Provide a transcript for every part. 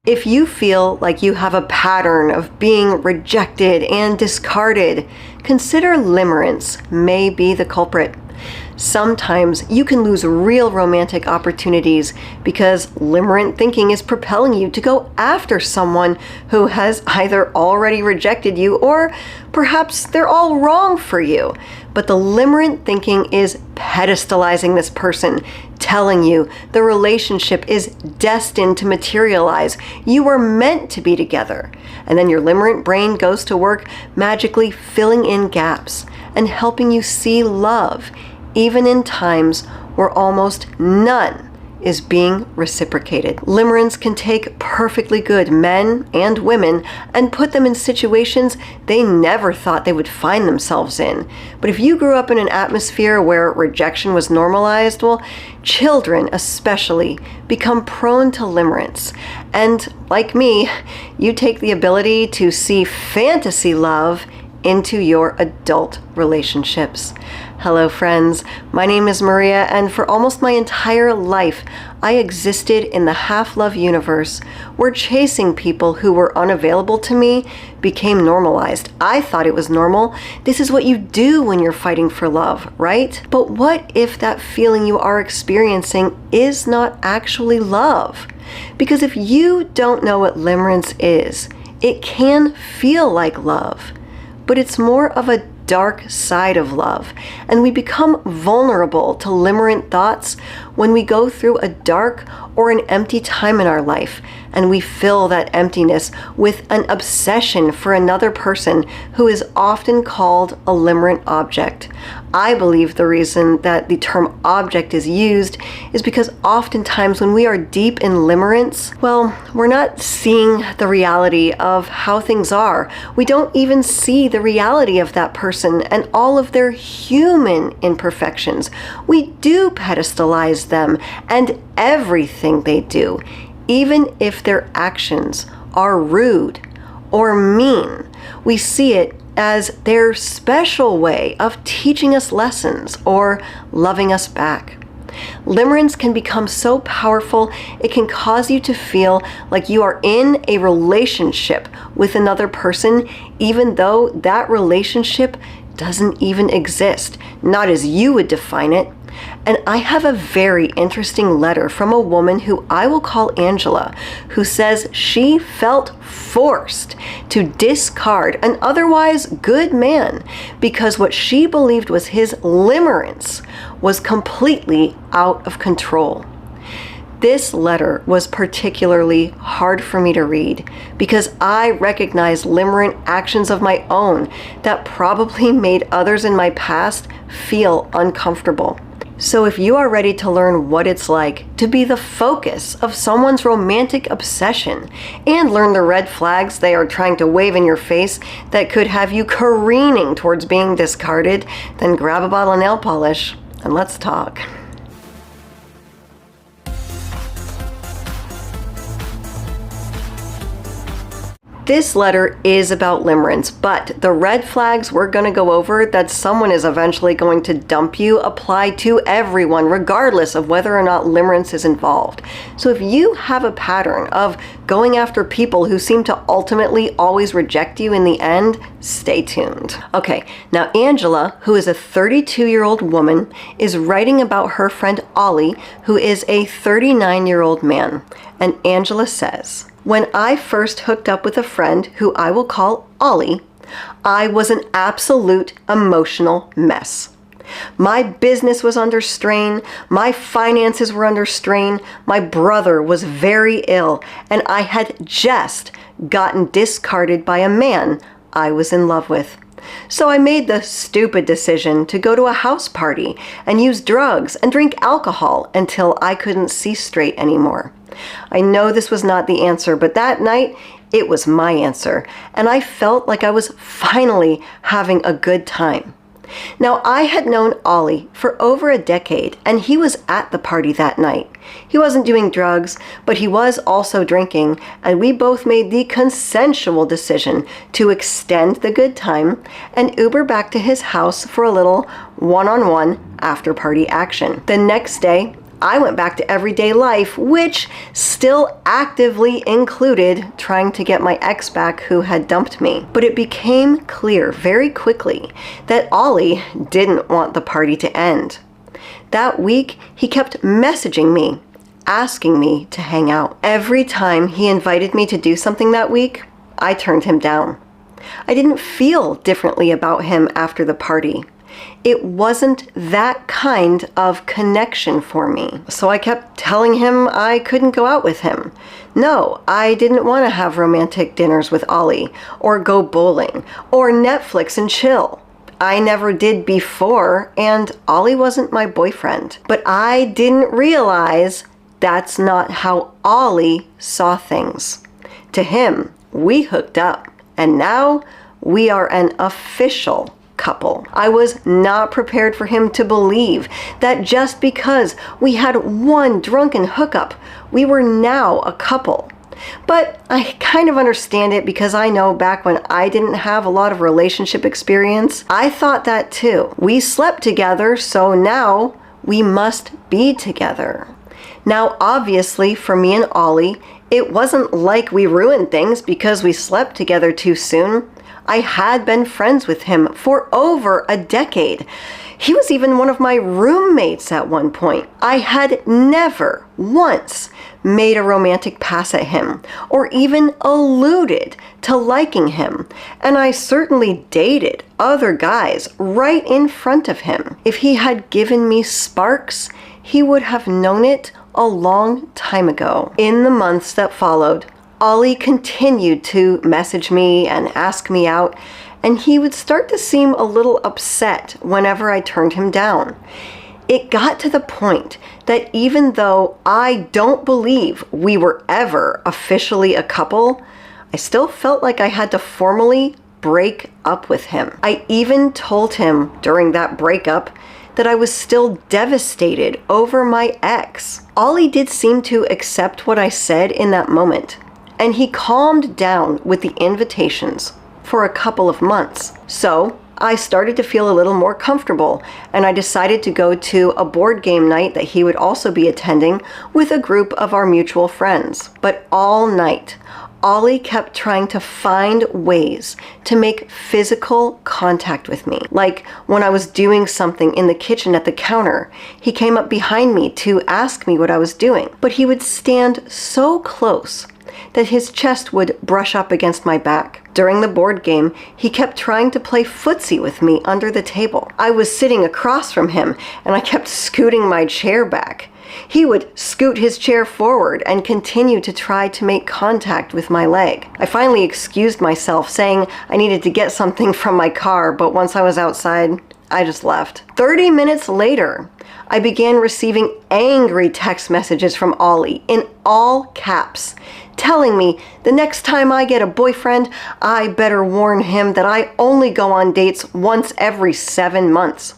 If you feel like you have a pattern of being rejected and discarded, consider limerence may be the culprit. Sometimes you can lose real romantic opportunities because limerent thinking is propelling you to go after someone who has either already rejected you or perhaps they're all wrong for you. But the limerent thinking is pedestalizing this person, telling you the relationship is destined to materialize. You were meant to be together. And then your limerent brain goes to work magically filling in gaps and helping you see love, even in times where almost none is being reciprocated. Limerence can take perfectly good men and women and put them in situations they never thought they would find themselves in. But if you grew up in an atmosphere where rejection was normalized, well, children especially become prone to limerence. And like me, you take the ability to see fantasy love into your adult relationships. Hello friends, my name is Maria, and for almost my entire life, I existed in the half-love universe where chasing people who were unavailable to me became normalized. I thought it was normal. This is what you do when you're fighting for love, right? But what if that feeling you are experiencing is not actually love? Because if you don't know what limerence is, it can feel like love, but it's more of a dark side of love, and we become vulnerable to limerent thoughts when we go through a dark or an empty time in our life, and we fill that emptiness with an obsession for another person who is often called a limerent object. I believe the reason that the term object is used is because oftentimes when we are deep in limerence, well, we're not seeing the reality of how things are. We don't even see the reality of that person and all of their human imperfections. We do pedestalize them and everything they do, even if their actions are rude or mean. We see it as their special way of teaching us lessons or loving us back. Limerence can become so powerful, it can cause you to feel like you are in a relationship with another person, even though that relationship doesn't even exist, not as you would define it. And I have a very interesting letter from a woman who I will call Angela, who says she felt forced to discard an otherwise good man because what she believed was his limerence was completely out of control. This letter was particularly hard for me to read because I recognized limerent actions of my own that probably made others in my past feel uncomfortable. So if you are ready to learn what it's like to be the focus of someone's romantic obsession and learn the red flags they are trying to wave in your face that could have you careening towards being discarded, then grab a bottle of nail polish and let's talk. This letter is about limerence, but the red flags we're going to go over that someone is eventually going to dump you apply to everyone, regardless of whether or not limerence is involved. So if you have a pattern of going after people who seem to ultimately always reject you in the end, stay tuned. Okay, now Angela, who is a 32-year-old woman, is writing about her friend Ollie, who is a 39-year-old man. And Angela says, "When I first hooked up with a friend who I will call Ollie, I was an absolute emotional mess. My business was under strain, my finances were under strain, my brother was very ill, and I had just gotten discarded by a man I was in love with. So I made the stupid decision to go to a house party and use drugs and drink alcohol until I couldn't see straight anymore. I know this was not the answer, but that night it was my answer, and I felt like I was finally having a good time. Now, I had known Ollie for over a decade, and he was at the party that night. He wasn't doing drugs, but he was also drinking, and we both made the consensual decision to extend the good time and Uber back to his house for a little one-on-one after-party action. The next day, I went back to everyday life, which still actively included trying to get my ex back who had dumped me. But it became clear very quickly that Ollie didn't want the party to end. That week, he kept messaging me, asking me to hang out. Every time he invited me to do something that week, I turned him down. I didn't feel differently about him after the party. It wasn't that kind of connection for me. So I kept telling him I couldn't go out with him. No, I didn't want to have romantic dinners with Ollie, or go bowling, or Netflix and chill. I never did before, and Ollie wasn't my boyfriend. But I didn't realize that's not how Ollie saw things. To him, we hooked up, and now we are an official couple. I was not prepared for him to believe that just because we had one drunken hookup, we were now a couple. But I kind of understand it, because I know back when I didn't have a lot of relationship experience, I thought that too. We slept together, so now we must be together. Now, obviously, for me and Ollie, it wasn't like we ruined things because we slept together too soon. I had been friends with him for over a decade. He was even one of my roommates at one point. I had never once made a romantic pass at him, or even alluded to liking him. And I certainly dated other guys right in front of him. If he had given me sparks, he would have known it a long time ago. In the months that followed, Ollie continued to message me and ask me out, and he would start to seem a little upset whenever I turned him down. It got to the point that even though I don't believe we were ever officially a couple, I still felt like I had to formally break up with him. I even told him during that breakup that I was still devastated over my ex. Ollie did seem to accept what I said in that moment, and he calmed down with the invitations for a couple of months. So I started to feel a little more comfortable, and I decided to go to a board game night that he would also be attending with a group of our mutual friends. But all night, Ollie kept trying to find ways to make physical contact with me. Like when I was doing something in the kitchen at the counter, he came up behind me to ask me what I was doing. But he would stand so close that his chest would brush up against my back. During the board game, he kept trying to play footsie with me under the table. I was sitting across from him, and I kept scooting my chair back. He would scoot his chair forward and continue to try to make contact with my leg. I finally excused myself, saying I needed to get something from my car, but once I was outside, I just left. 30 minutes later, I began receiving angry text messages from Ollie in all caps, telling me the next time I get a boyfriend, I better warn him that I only go on dates once every 7 months.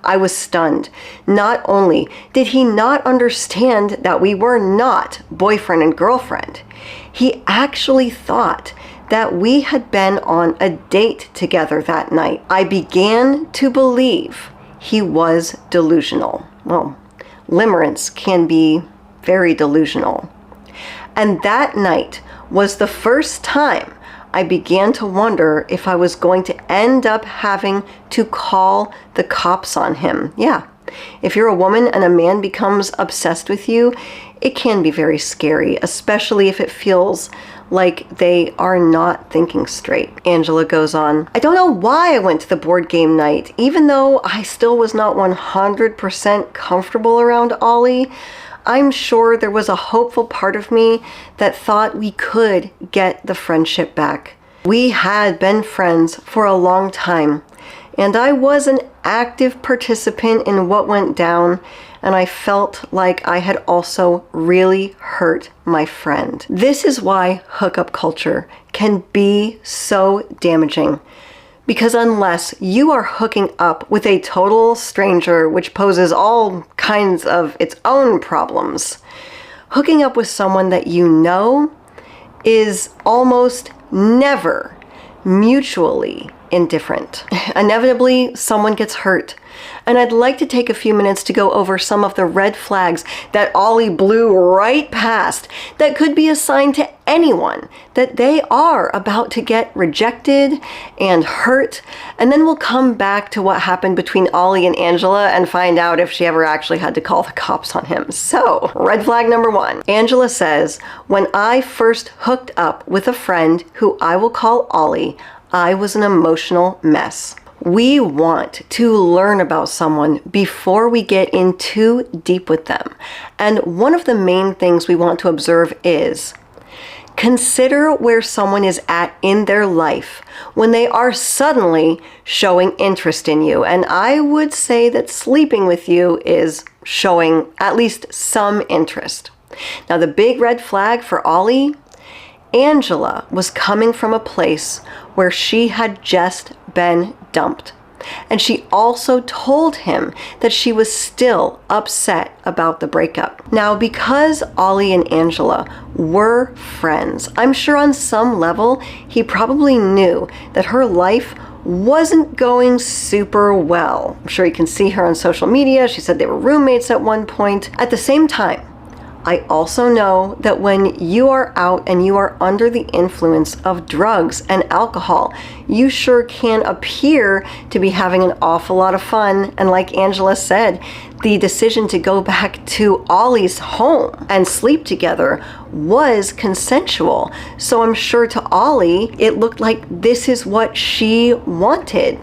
I was stunned. Not only did he not understand that we were not boyfriend and girlfriend, he actually thought that we had been on a date together that night. I began to believe he was delusional. Well, limerence can be very delusional. And that night was the first time I began to wonder if I was going to end up having to call the cops on him. Yeah, if you're a woman and a man becomes obsessed with you, it can be very scary, especially if it feels like they are not thinking straight. Angela goes on, I don't know why I went to the board game night, even though I still was not 100% comfortable around Ollie. I'm sure there was a hopeful part of me that thought we could get the friendship back. We had been friends for a long time, and I was an active participant in what went down, and I felt like I had also really hurt my friend. This is why hookup culture can be so damaging. Because unless you are hooking up with a total stranger, which poses all kinds of its own problems, hooking up with someone that you know is almost never mutually indifferent. Inevitably, someone gets hurt. And I'd like to take a few minutes to go over some of the red flags that Ollie blew right past that could be a sign to anyone that they are about to get rejected and hurt. And then we'll come back to what happened between Ollie and Angela and find out if she ever actually had to call the cops on him. So, red flag number 1. Angela says, when I first hooked up with a friend who I will call Ollie, I was an emotional mess. We want to learn about someone before we get in too deep with them. And one of the main things we want to observe is consider where someone is at in their life when they are suddenly showing interest in you. And I would say that sleeping with you is showing at least some interest. Now, the big red flag for Ollie, Angela was coming from a place where she had just been dumped. And she also told him that she was still upset about the breakup. Now, because Ollie and Angela were friends, I'm sure on some level he probably knew that her life wasn't going super well. I'm sure you can see her on social media. She said they were roommates at one point. At the same time, I also know that when you are out and you are under the influence of drugs and alcohol, you sure can appear to be having an awful lot of fun. And like Angela said, the decision to go back to Ollie's home and sleep together was consensual. So I'm sure to Ollie, it looked like this is what she wanted,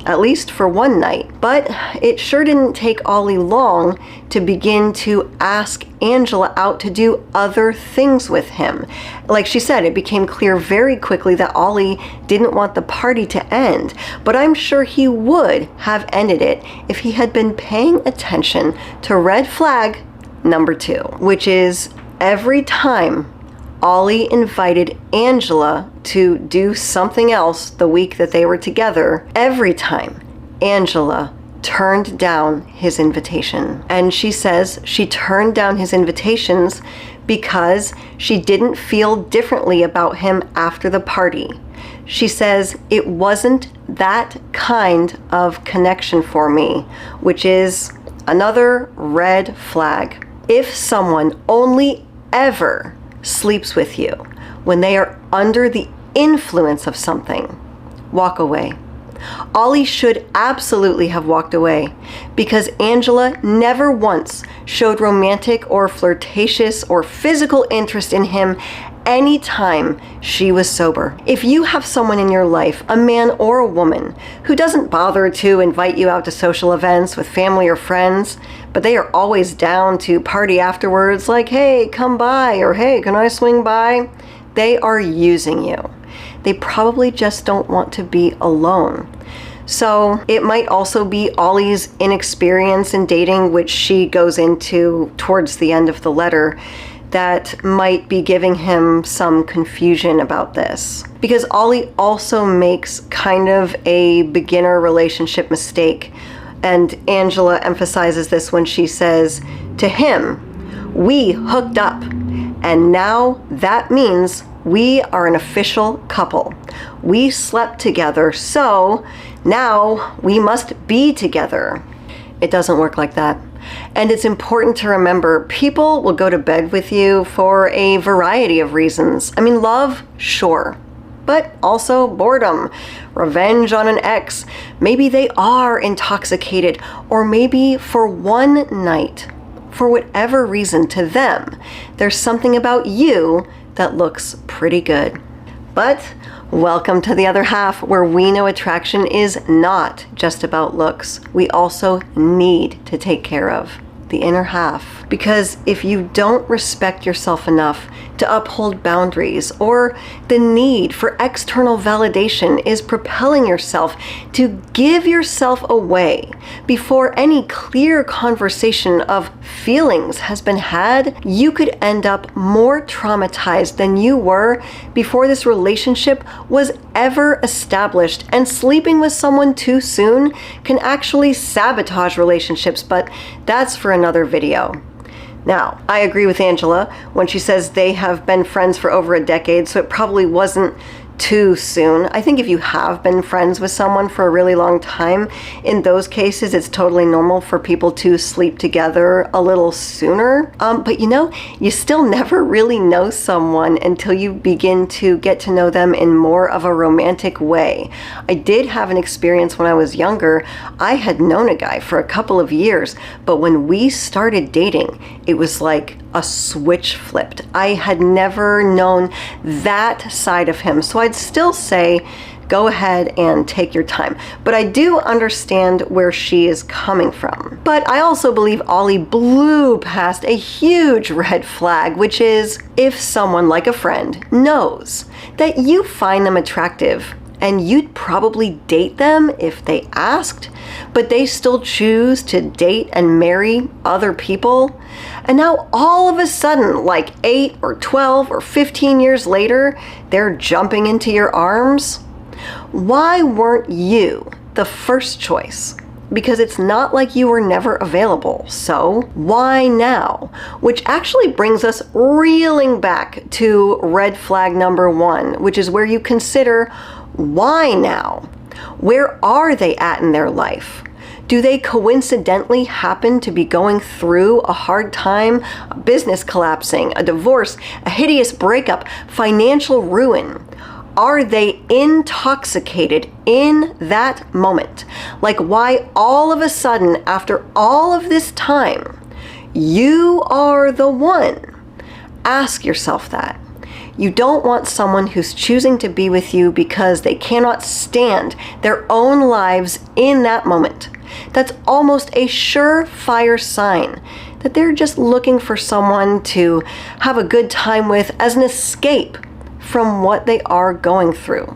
at least for one night. But it sure didn't take Ollie long to begin to ask Angela out to do other things with him. Like she said, it became clear very quickly that Ollie didn't want the party to end, but I'm sure he would have ended it if he had been paying attention to red flag number 2, which is every time Ollie invited Angela to do something else the week that they were together, every time Angela turned down his invitation. And she says she turned down his invitations because she didn't feel differently about him after the party. She says, it wasn't that kind of connection for me, which is another red flag. If someone only ever sleeps with you when they are under the influence of something, walk away. Ollie should absolutely have walked away because Angela never once showed romantic or flirtatious or physical interest in him anytime she was sober. If you have someone in your life, a man or a woman, who doesn't bother to invite you out to social events with family or friends, but they are always down to party afterwards, like, hey, come by, or hey, can I swing by? They are using you. They probably just don't want to be alone. So it might also be Ollie's inexperience in dating, which she goes into towards the end of the letter, that might be giving him some confusion about this. Because Ollie also makes kind of a beginner relationship mistake. And Angela emphasizes this when she says to him, we hooked up, and now that means we are an official couple. We slept together, so now we must be together. It doesn't work like that. And it's important to remember, people will go to bed with you for a variety of reasons. I mean, love, sure, but also boredom, revenge on an ex. Maybe they are intoxicated, or maybe for one night, for whatever reason to them, there's something about you that looks pretty good. But welcome to the other half, where we know attraction is not just about looks. We also need to take care of the inner half. Because if you don't respect yourself enough to uphold boundaries, or the need for external validation is propelling yourself to give yourself away before any clear conversation of feelings has been had, you could end up more traumatized than you were before this relationship was ever established. And sleeping with someone too soon can actually sabotage relationships, but that's for another video. Now, I agree with Angela when she says they have been friends for over a decade, so it probably wasn't too soon. I think if you have been friends with someone for a really long time, in those cases, it's totally normal for people to sleep together a little sooner. But you still never really know someone until you begin to get to know them in more of a romantic way. I did have an experience when I was younger. I had known a guy for a couple of years, but when we started dating, it was like a switch flipped. I had never known that side of him. So I'd still say, go ahead and take your time. But I do understand where she is coming from. But I also believe Ollie blew past a huge red flag, which is if someone like a friend knows that you find them attractive and you'd probably date them if they asked, but they still choose to date and marry other people. And now all of a sudden, like 8 or 12 or 15 years later, they're jumping into your arms. Why weren't you the first choice? Because it's not like you were never available. So why now? Which actually brings us reeling back to red flag number 1, which is where you consider, why now? Where are they at in their life? Do they coincidentally happen to be going through a hard time, a business collapsing, a divorce, a hideous breakup, financial ruin? Are they intoxicated in that moment? Like, why all of a sudden, after all of this time, you are the one? Ask yourself that. You don't want someone who's choosing to be with you because they cannot stand their own lives in that moment. That's almost a surefire sign that they're just looking for someone to have a good time with as an escape from what they are going through.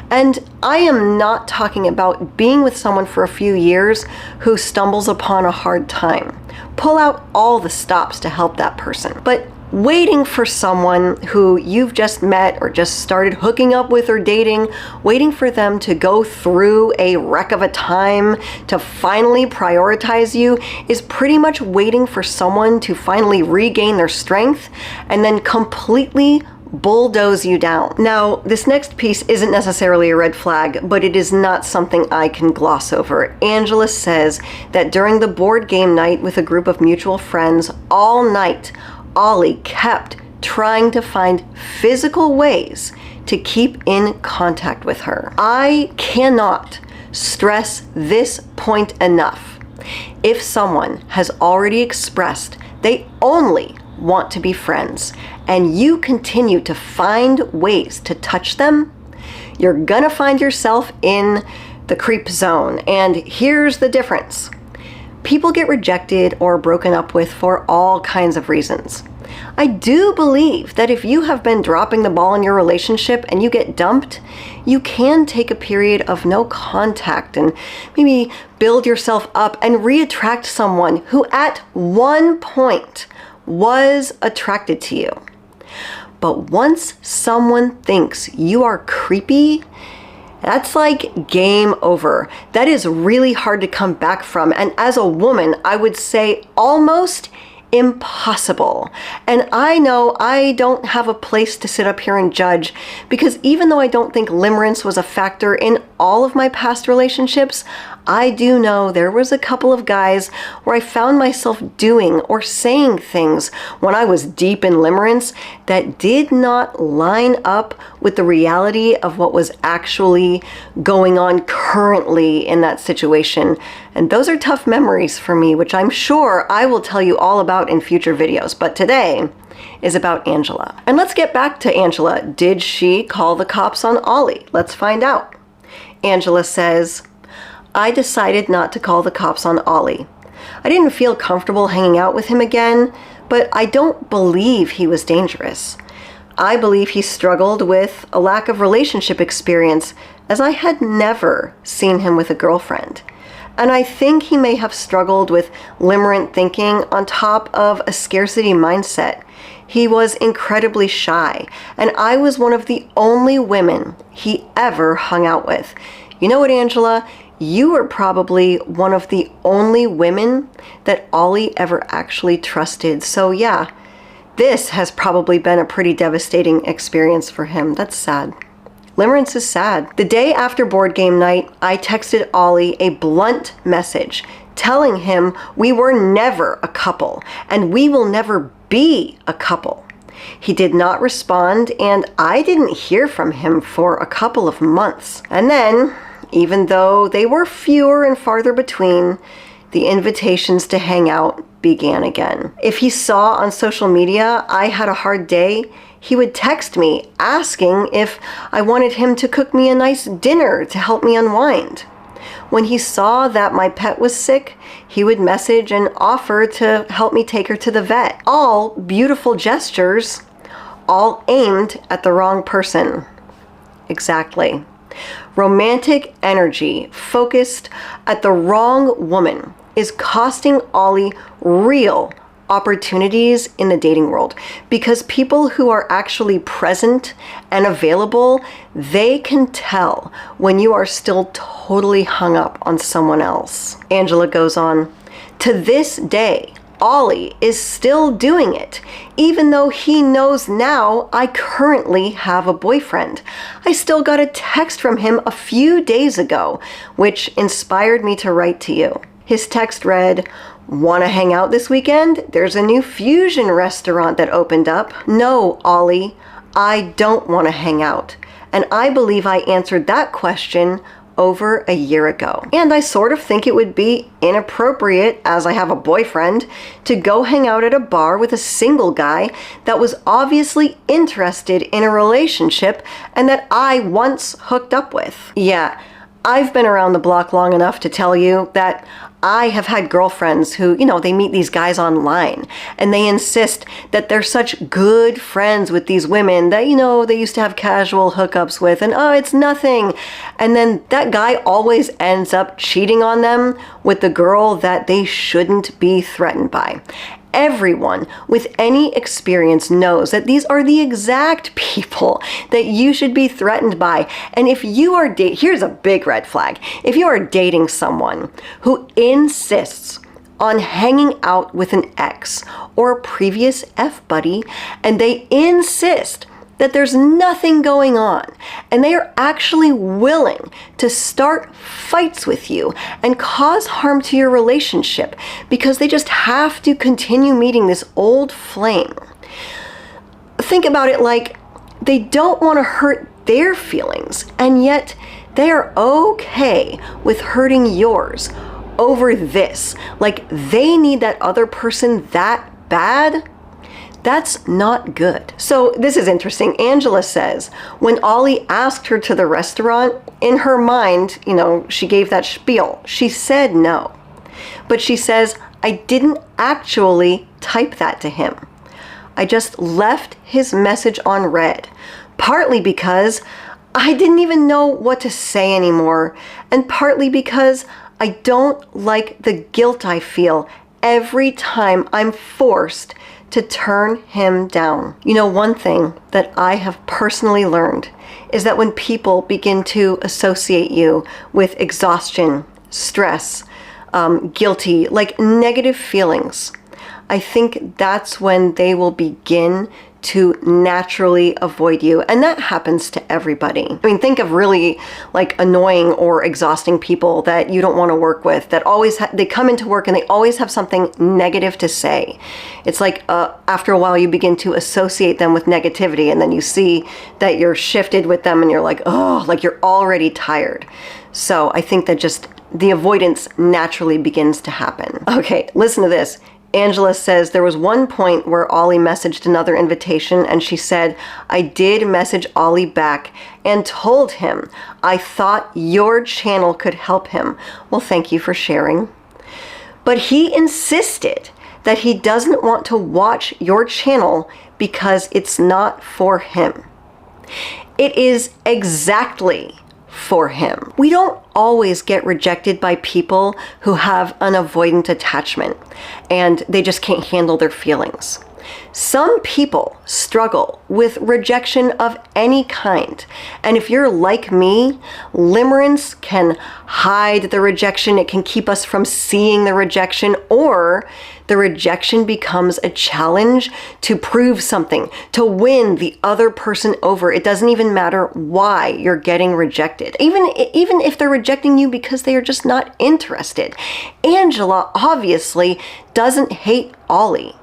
And I am not talking about being with someone for a few years who stumbles upon a hard time. Pull out all the stops to help that person. But waiting for someone who you've just met or just started hooking up with or dating, waiting for them to go through a wreck of a time to finally prioritize you, is pretty much waiting for someone to finally regain their strength and then completely bulldoze you down. Now, this next piece isn't necessarily a red flag, but it is not something I can gloss over. Angela says that during the board game night with a group of mutual friends all night, Ollie kept trying to find physical ways to keep in contact with her. I cannot stress this point enough. If someone has already expressed they only want to be friends and you continue to find ways to touch them, you're gonna find yourself in the creep zone. And here's the difference. People get rejected or broken up with for all kinds of reasons. I do believe that if you have been dropping the ball in your relationship and you get dumped, you can take a period of no contact and maybe build yourself up and reattract someone who at one point was attracted to you. But once someone thinks you are creepy, that's like game over. That is really hard to come back from. And as a woman, I would say almost impossible. And I know I don't have a place to sit up here and judge, because even though I don't think limerence was a factor in all of my past relationships, I do know there was a couple of guys where I found myself doing or saying things when I was deep in limerence that did not line up with the reality of what was actually going on currently in that situation. And those are tough memories for me, which I'm sure I will tell you all about in future videos. But today is about Angela. And let's get back to Angela. Did she call the cops on Ollie? Let's find out. Angela says, I decided not to call the cops on Ollie. I didn't feel comfortable hanging out with him again, but I don't believe he was dangerous. I believe he struggled with a lack of relationship experience, as I had never seen him with a girlfriend. And I think he may have struggled with limerent thinking on top of a scarcity mindset. He was incredibly shy, and I was one of the only women he ever hung out with. You know what, Angela? You were probably one of the only women that Ollie ever actually trusted. So yeah, this has probably been a pretty devastating experience for him. That's sad. Limerence is sad. The day after board game night, I texted Ollie a blunt message telling him we were never a couple and we will never be a couple. He did not respond, and I didn't hear from him for a couple of months. And then, even though they were fewer and farther between, the invitations to hang out began again. If he saw on social media I had a hard day, he would text me asking if I wanted him to cook me a nice dinner to help me unwind. When he saw that my pet was sick, he would message and offer to help me take her to the vet. All beautiful gestures, all aimed at the wrong person. Exactly. Romantic energy focused at the wrong woman is costing Ollie real opportunities in the dating world, because people who are actually present and available, they can tell when you are still totally hung up on someone else. Angela goes on, to this day, Ollie is still doing it, even though he knows now I currently have a boyfriend. I still got a text from him a few days ago, which inspired me to write to you. His text read, "Want to hang out this weekend? There's a new fusion restaurant that opened up." No, Ollie, I don't want to hang out. And I believe I answered that question over a year ago. And I sort of think it would be inappropriate, as I have a boyfriend, to go hang out at a bar with a single guy that was obviously interested in a relationship and that I once hooked up with. Yeah, I've been around the block long enough to tell you that I have had girlfriends who, they meet these guys online and they insist that they're such good friends with these women that, they used to have casual hookups with, and it's nothing. And then that guy always ends up cheating on them with the girl that they shouldn't be threatened by. Everyone with any experience knows that these are the exact people that you should be threatened by. And if you are here's a big red flag. If you are dating someone who insists on hanging out with an ex or a previous F-buddy, and they insist that there's nothing going on, and they are actually willing to start fights with you and cause harm to your relationship because they just have to continue meeting this old flame. Think about it like they don't want to hurt their feelings, and yet they are okay with hurting yours over this. Like they need that other person that bad. That's not good. So this is interesting. Angela says, when Ollie asked her to the restaurant, in her mind, she gave that spiel. She said no. But she says, I didn't actually type that to him. I just left his message on read, partly because I didn't even know what to say anymore, and partly because I don't like the guilt I feel every time I'm forced to turn him down. One thing that I have personally learned is that when people begin to associate you with exhaustion, stress, guilty, like negative feelings, I think that's when they will begin to naturally avoid you. And that happens to everybody. Think of really annoying or exhausting people that you don't want to work with, that always they come into work and they always have something negative to say. It's like after a while you begin to associate them with negativity, and then you see that you're shifted with them and you're like, oh, like you're already tired. So I think that just the avoidance naturally begins to happen. Okay, listen to this. Angela says there was one point where Ollie messaged another invitation, and she said, I did message Ollie back and told him I thought your channel could help him. Well, thank you for sharing. But he insisted that he doesn't want to watch your channel because it's not for him. It is exactly for him. We don't always get rejected by people who have an avoidant attachment and they just can't handle their feelings. Some people struggle with rejection of any kind. And if you're like me, limerence can hide the rejection. It can keep us from seeing the rejection, or the rejection becomes a challenge to prove something, to win the other person over. It doesn't even matter why you're getting rejected. Even if they're rejecting you because they are just not interested. Angela obviously doesn't hate Ollie.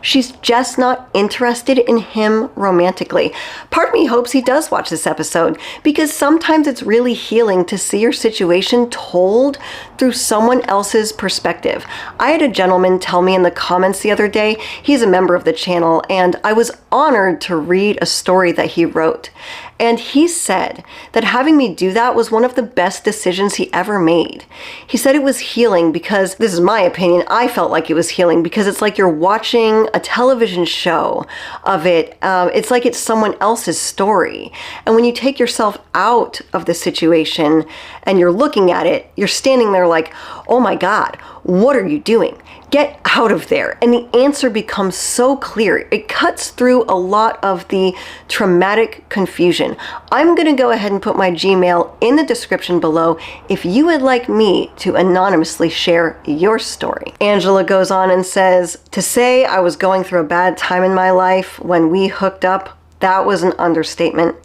She's just not interested in him romantically. Part of me hopes he does watch this episode, because sometimes it's really healing to see your situation told through someone else's perspective. I had a gentleman tell me in the comments the other day, he's a member of the channel, and I was honored to read a story that he wrote. And he said that having me do that was one of the best decisions he ever made. He said it was healing because, this is my opinion, I felt like it was healing because it's like you're watching a television show of it. It's like it's someone else's story. And when you take yourself out of the situation and you're looking at it, you're standing there like, oh my God, what are you doing? Get out of there. And the answer becomes so clear. It cuts through a lot of the traumatic confusion. I'm going to go ahead and put my Gmail in the description below if you would like me to anonymously share your story. Angela goes on and says, to say I was going through a bad time in my life when we hooked up, that was an understatement.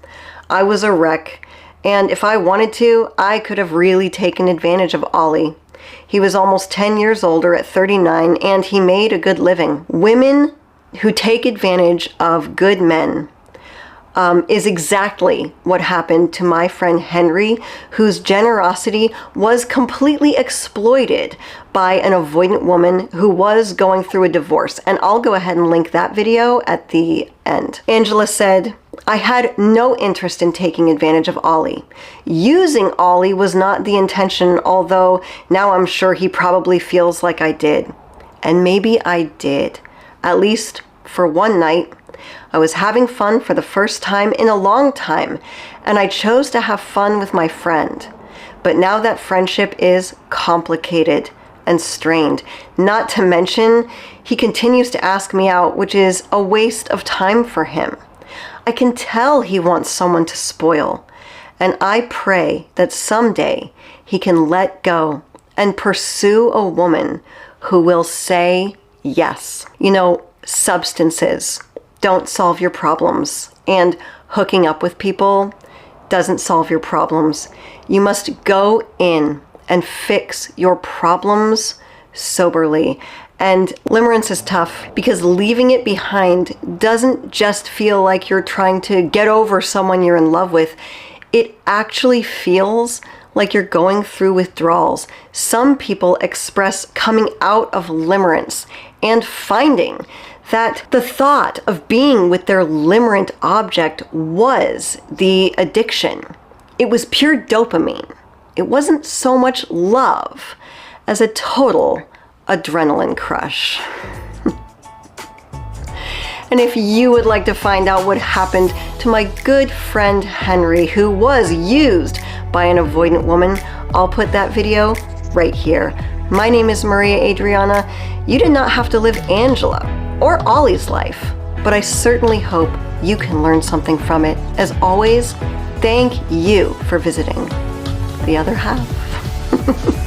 I was a wreck. And if I wanted to, I could have really taken advantage of Ollie. He was almost 10 years older at 39, and he made a good living. Women who take advantage of good men is exactly what happened to my friend Henry, whose generosity was completely exploited by an avoidant woman who was going through a divorce. And I'll go ahead and link that video at the end. Angela said, I had no interest in taking advantage of Ollie. Using Ollie was not the intention, although now I'm sure he probably feels like I did. And maybe I did, at least for one night. I was having fun for the first time in a long time, and I chose to have fun with my friend. But now that friendship is complicated and strained. Not to mention, he continues to ask me out, which is a waste of time for him. I can tell he wants someone to spoil, and I pray that someday he can let go and pursue a woman who will say yes. You know, substances don't solve your problems, and hooking up with people doesn't solve your problems. You must go in and fix your problems soberly. And limerence is tough because leaving it behind doesn't just feel like you're trying to get over someone you're in love with. It actually feels like you're going through withdrawals. Some people express coming out of limerence and finding that the thought of being with their limerent object was the addiction. It was pure dopamine. It wasn't so much love as a total adrenaline crush. And if you would like to find out what happened to my good friend Henry, who was used by an avoidant woman, I'll put that video right here. My name is Maria Adriana. You did not have to live Angela or Ollie's life, but I certainly hope you can learn something from it. As always, thank you for visiting The Other Half.